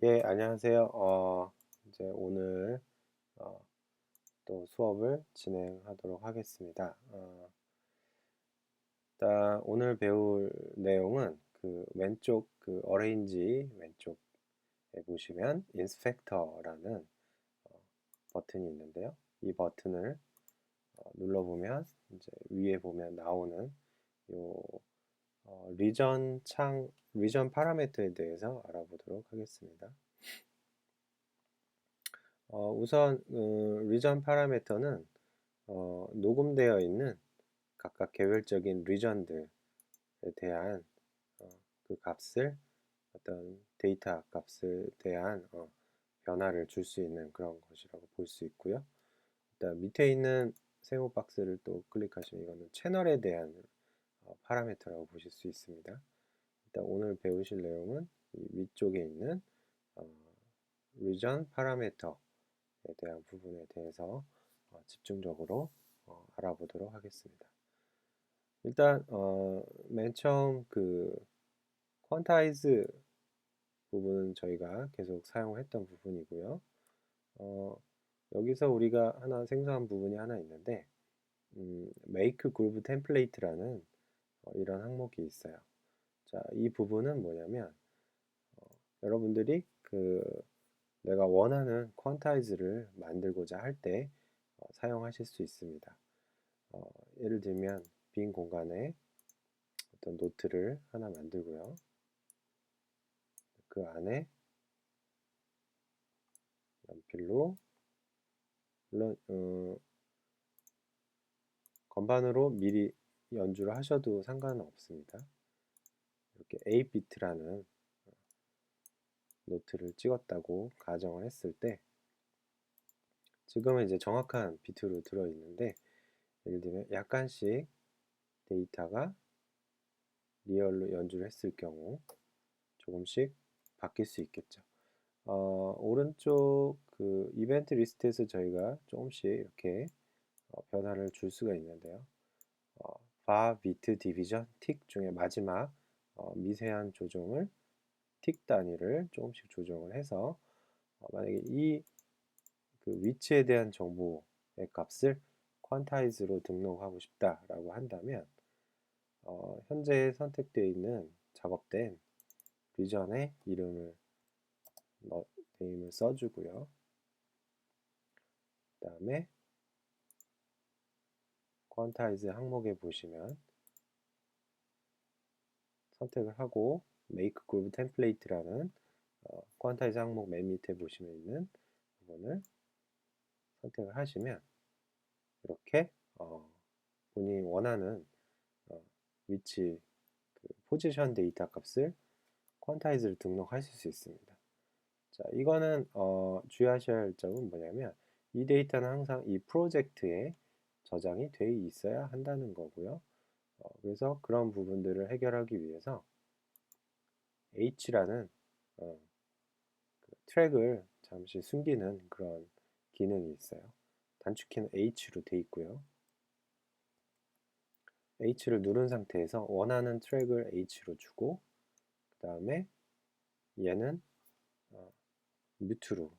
예, 안녕하세요. 이제 오늘 또 수업을 진행하도록 하겠습니다. 일단 오늘 배울 내용은 그 왼쪽 그 어레인지 왼쪽에 보시면 인스펙터라는 버튼이 있는데요. 이 버튼을 눌러보면 이제 위에 보면 나오는 요 리전 파라미터에 대해서 알아보도록 하겠습니다. 우선 리전 파라미터는 녹음되어 있는 각각 개별적인 리전들에 대한 어, 그 값을 어떤 데이터 값에 대한 변화를 줄 수 있는 그런 것이라고 볼 수 있고요. 일단 밑에 있는 세모 박스를 또 클릭하시면 이거는 채널에 대한 파라미터라고 보실 수 있습니다. 일단 오늘 배우실 내용은 이 위쪽에 있는 어, 리전 파라미터에 대한 부분에 대해서 집중적으로 알아보도록 하겠습니다. 일단 맨 처음 그 퀀타이즈 부분은 저희가 계속 사용했던 부분이고요. 어, 여기서 우리가 하나 생소한 부분이 하나 있는데 make groove template라는 이런 항목이 있어요. 자, 이 부분은 뭐냐면 여러분들이 그 내가 원하는 퀀타이즈를 만들고자 할 때 사용하실 수 있습니다. 예를 들면 빈 공간에 어떤 노트를 하나 만들고요. 그 안에 연필로 물론 건반으로 미리 연주를 하셔도 상관은 없습니다. 이렇게 8비트라는 노트를 찍었다고 가정을 했을 때 지금은 이제 정확한 비트로 들어있는데 예를 들면 약간씩 데이터가 리얼로 연주를 했을 경우 조금씩 바뀔 수 있겠죠. 오른쪽 그 이벤트 리스트에서 저희가 조금씩 이렇게 변화를 줄 수가 있는데요. 바, 비트, 디비전, 틱 중에 마지막 미세한 조정을 틱 단위를 조금씩 조정을 해서 만약에 이 그 위치에 대한 정보의 값을 퀀타이즈로 등록하고 싶다라고 한다면 현재 선택되어 있는 작업된 리전의 네임을 써주고요. 그 다음에 퀀타이즈 항목에 보시면 선택을 하고 make groove template라는 퀀타이즈 항목 맨 밑에 보시면 있는 부분을 선택을 하시면 이렇게 본인이 원하는 위치 그 포지션 데이터 값을 퀀타이즈를 등록하실 수 있습니다. 자, 이거는 주의하셔야 할 점은 뭐냐면 이 데이터는 항상 이 프로젝트에 저장이 돼 있어야 한다는 거고요. 그래서 그런 부분들을 해결하기 위해서 H라는 그 트랙을 잠시 숨기는 그런 기능이 있어요. 단축키는 H로 돼 있고요. H를 누른 상태에서 원하는 트랙을 H로 주고 그 다음에 얘는 뮤트로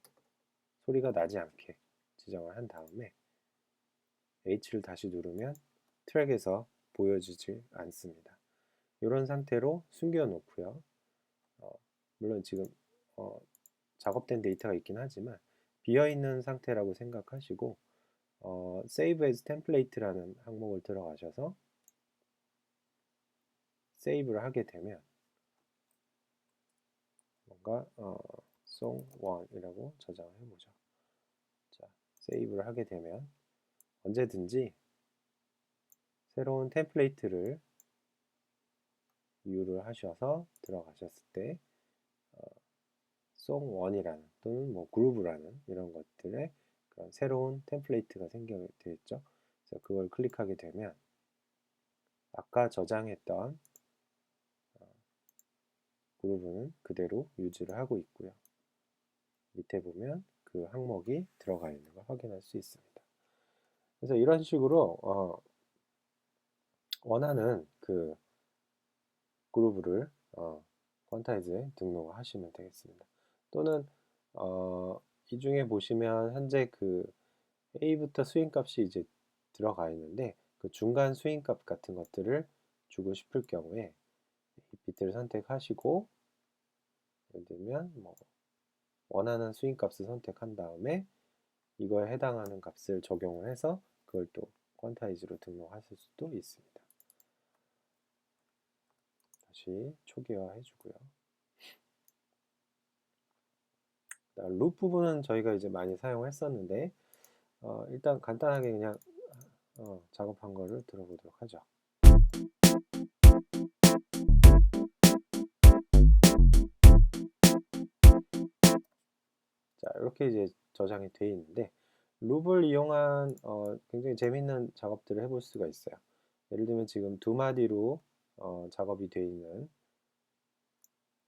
소리가 나지 않게 지정을 한 다음에 H를 다시 누르면 트랙에서 보여지지 않습니다. 이런 상태로 숨겨 놓고요. 물론 지금 작업된 데이터가 있긴 하지만 비어있는 상태라고 생각하시고 Save as Template라는 항목을 들어가셔서 세이브를 하게 되면 뭔가 song 1이라고 저장을 해보죠. 자, 세이브를 하게 되면 언제든지 새로운 템플레이트를 이유를 하셔서 들어가셨을 때 song 1이라는 또는 뭐 그루브라는 이런 것들의 그런 새로운 템플레이트가 생겨있죠. 그래서 그걸 클릭하게 되면 아까 저장했던 그루브는 그대로 유지를 하고 있고요. 밑에 보면 그 항목이 들어가 있는 걸 확인할 수 있습니다. 그래서 이런 식으로 원하는 그 그루브를 퀀타이즈에 등록을 하시면 되겠습니다. 또는 이 중에 보시면 현재 그 A부터 스윙값이 이제 들어가 있는데 그 중간 스윙값 같은 것들을 주고 싶을 경우에 이 비트를 선택하시고 예를 들면 뭐 원하는 스윙값을 선택한 다음에 이거에 해당하는 값을 적용을 해서 그걸 또 퀀타이즈로 등록하실 수도 있습니다. 다시 초기화 해주고요. 룹 부분은 저희가 이제 많이 사용했었는데 일단 간단하게 그냥 작업한 거를 들어보도록 하죠. 자, 이렇게 이제 저장이 되어 있는데 룹을 이용한 굉장히 재밌는 작업들을 해볼 수가 있어요. 예를 들면 지금 두 마디로 작업이 되어 있는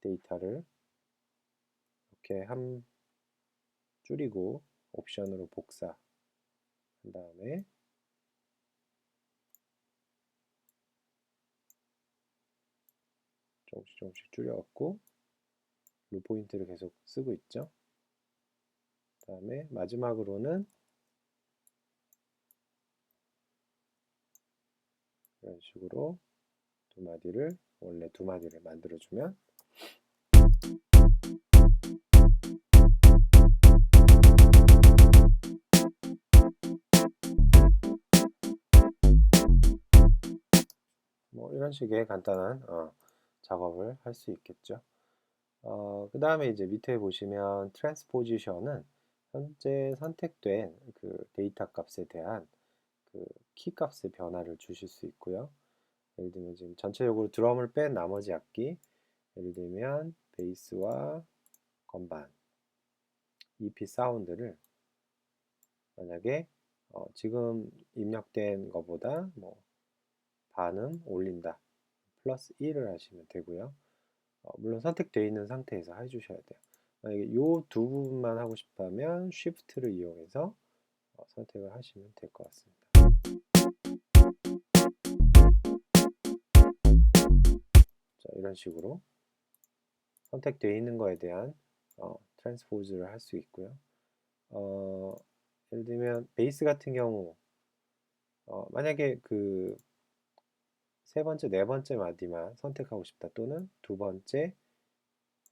데이터를 이렇게 줄이고 옵션으로 복사한 다음에 조금씩 줄여갖고 룹 포인트를 계속 쓰고 있죠. 그 다음에 마지막으로는 이런 식으로 원래 두 마디를 만들어주면 뭐 이런 식의 간단한 작업을 할 수 있겠죠. 그 다음에 이제 밑에 보시면 트랜스포지션은 현재 선택된 그 데이터 값에 대한 그 키 값의 변화를 주실 수 있고요. 예를 들면 지금 전체적으로 드럼을 뺀 나머지 악기, 예를 들면 베이스와 건반, EP 사운드를 만약에 지금 입력된 것보다 뭐 반음 올린다, 플러스 1을 하시면 되고요. 물론 선택되어 있는 상태에서 해주셔야 돼요. 만약에 이 두 부분만 하고 싶다면 Shift를 이용해서 선택을 하시면 될 것 같습니다. 자, 이런 식으로 선택되어 있는 거에 대한 트랜스포즈를 할 수 있고요. 예를 들면 베이스 같은 경우 만약에 그 세 번째, 네 번째 마디만 선택하고 싶다 또는 두 번째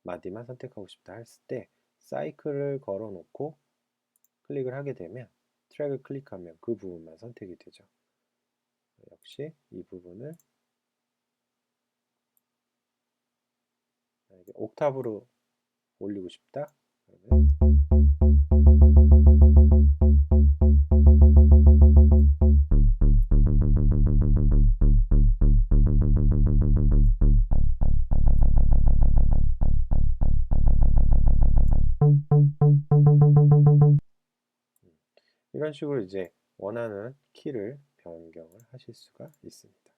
마디만 선택하고 싶다 했을 때 사이클을 걸어 놓고 클릭을 하게 되면 트랙을 클릭하면 그 부분만 선택이 되죠. 역시 이 부분을 만약에 옥타브로 올리고 싶다 그러면 이런 식으로 이제 원하는 키를 변경을 하실 수가 있습니다.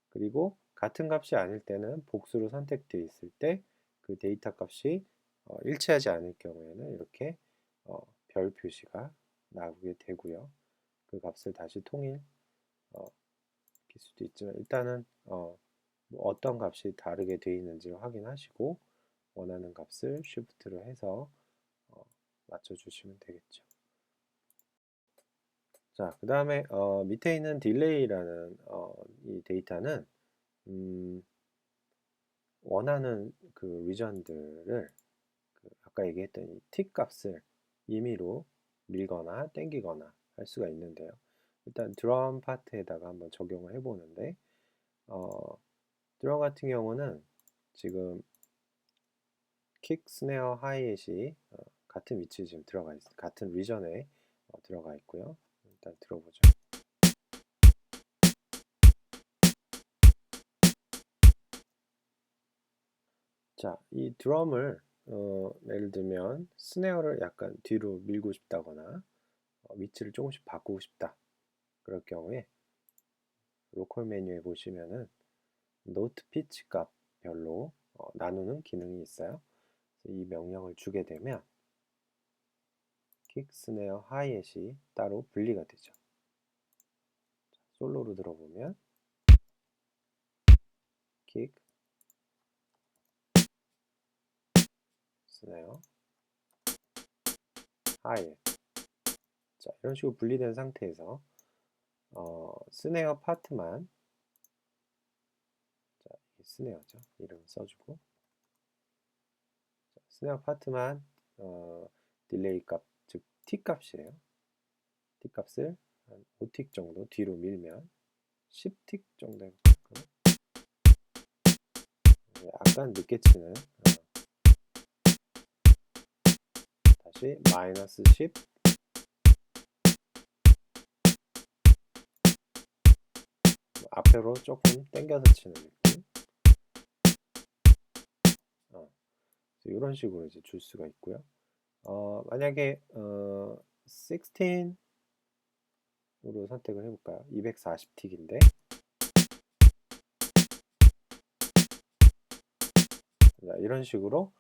그리고 같은 값이 아닐 때는 복수로 선택되어 있을 때 그 데이터 값이 일치하지 않을 경우에는 이렇게 별 표시가 나오게 되고요. 그 값을 다시 통일 시킬 수도 있지만 일단은 어떤 값이 다르게 되어 있는지를 확인하시고 원하는 값을 Shift로 해서 맞춰주시면 되겠죠. 자, 그 다음에 밑에 있는 딜레이라는 이 데이터는 원하는 그 리전들을 아까 얘기했던 이 t 값을 임의로 밀거나 땡기거나 할 수가 있는데요. 일단 드럼 파트에다가 한번 적용을 해보는데 드럼 같은 경우는 지금 킥, 스네어, 하이햇이 같은 위치에 지금 들어가 있어요. 같은 리전에 들어가 있고요. 일단 들어보죠. 자, 이 드럼을 예를 들면 스네어를 약간 뒤로 밀고 싶다거나 위치를 조금씩 바꾸고 싶다. 그럴 경우에 로컬 메뉴에 보시면은 노트 피치 값별로 나누는 기능이 있어요. 이 명령을 주게 되면 킥, 스네어, 하이햇이 따로 분리가 되죠. 솔로로 들어보면 킥, 스네어, 하이햇. 자, 이런 식으로 분리된 상태에서 스네어 파트만, 자, 이게 스네어죠. 이름을 써주고, 자, 스네어 파트만 딜레이 값, 즉 T 값이에요. T 값을 한 5틱 정도 뒤로 밀면 10틱 정도 해볼까요? 약간 늦게 치는 다시 마이너스 10, 앞으로 조금 당겨서 치는 느낌. 이런 식으로 이제 줄 수가 있고요. 만약에 16으로 선택을 해볼까요? 240틱인데 이런 식으로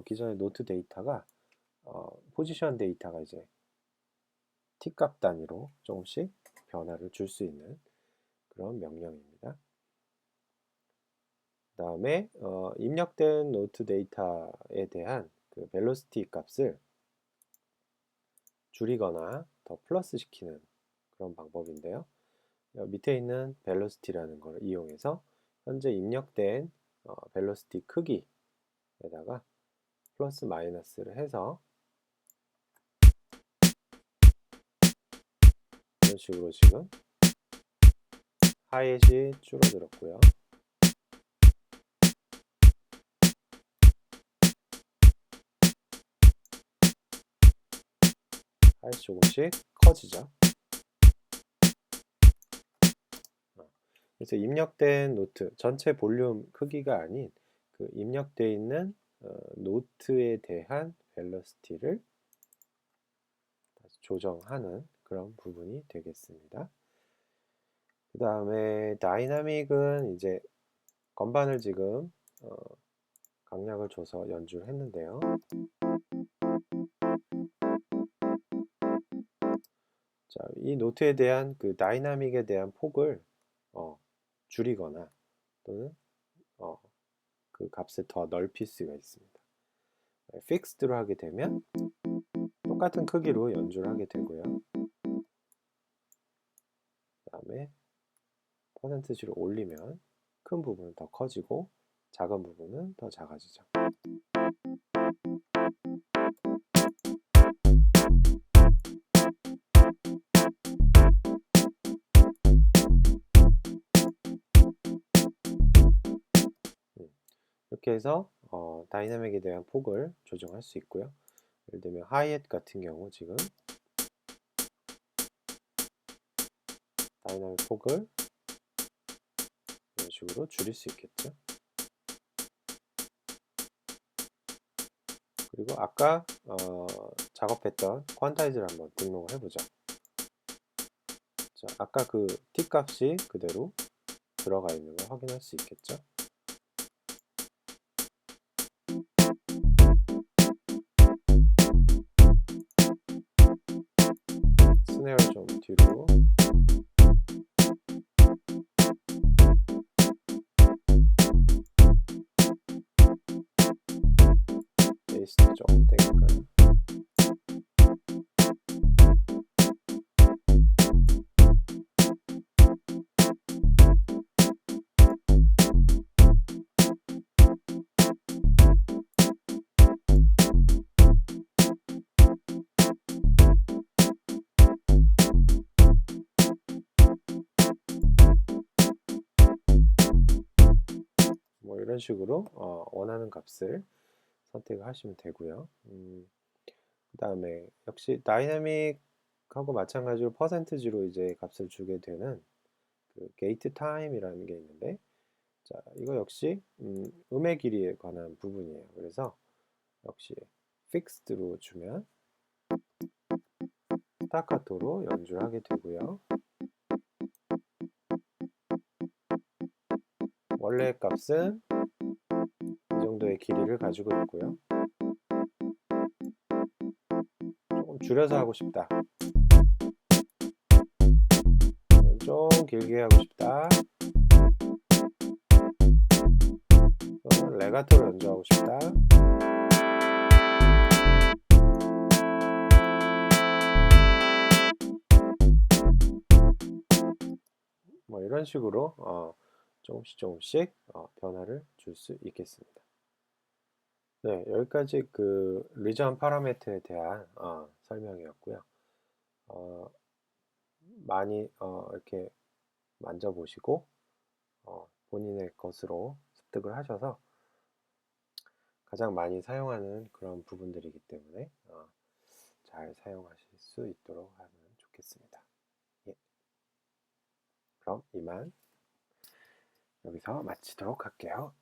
기존의 노트 데이터가 포지션 데이터가 이제 T값 단위로 조금씩 변화를 줄 수 있는 그런 명령입니다. 그 다음에 입력된 노트 데이터에 대한 그 벨로시티 값을 줄이거나 더 플러스 시키는 그런 방법인데요. 밑에 있는 벨로시티라는 걸 이용해서 현재 입력된 벨로시티 크기에다가 플러스 마이너스를 해서 이런 식으로 지금 하이햇이 줄어들었고요. 하이햇이 조금씩 커지죠. 그래서 입력된 노트, 전체 볼륨 크기가 아닌 그 입력되어 있는 노트에 대한 벨로시티를 조정하는 그런 부분이 되겠습니다. 그 다음에 다이나믹은 이제 건반을 지금 강약을 줘서 연주를 했는데요. 자, 이 노트에 대한 그 다이나믹에 대한 폭을 줄이거나 또는 그 값을 더 넓힐 수가 있습니다. 픽스드로 하게 되면 똑같은 크기로 연주를 하게 되고요. 그 다음에 퍼센티지를 올리면 큰 부분은 더 커지고 작은 부분은 더 작아지죠. 이렇게 해서 다이나믹에 대한 폭을 조정할 수 있고요. 예를 들면 하이햇 같은 경우 지금 다이나믹 폭을 이런 식으로 줄일 수 있겠죠. 그리고 아까 작업했던 퀀타이즈를 한번 등록을 해보죠. 자, 아까 그 T 값이 그대로 들어가 있는 걸 확인할 수 있겠죠. 스네어를 좀 뒤로 베이스도 좀 땡길까요? 뭐 이런 식으로 원하는 값을 선택을 하시면 되고요. 그 다음에 역시 다이나믹하고 마찬가지로 퍼센티지로 이제 값을 주게 되는 그 게이트 타임이라는 게 있는데, 자, 이거 역시 음의 길이에 관한 부분이에요. 그래서 역시 픽스드로 주면 스타카토로 연주를 하게 되고요. 원래 값은 이 정도의 길이를 가지고 있고요. 조금 줄여서 하고 싶다. 좀 길게 하고 싶다. 또는 레가토로 연주하고 싶다. 뭐 이런 식으로 조금씩 변화를 줄 수 있겠습니다. 네, 여기까지 그 리전 파라미터에 대한 설명이었고요. 어, 많이 이렇게 만져보시고 본인의 것으로 습득을 하셔서 가장 많이 사용하는 그런 부분들이기 때문에 잘 사용하실 수 있도록 하면 좋겠습니다. 예. 그럼 이만 여기서 마치도록 할게요.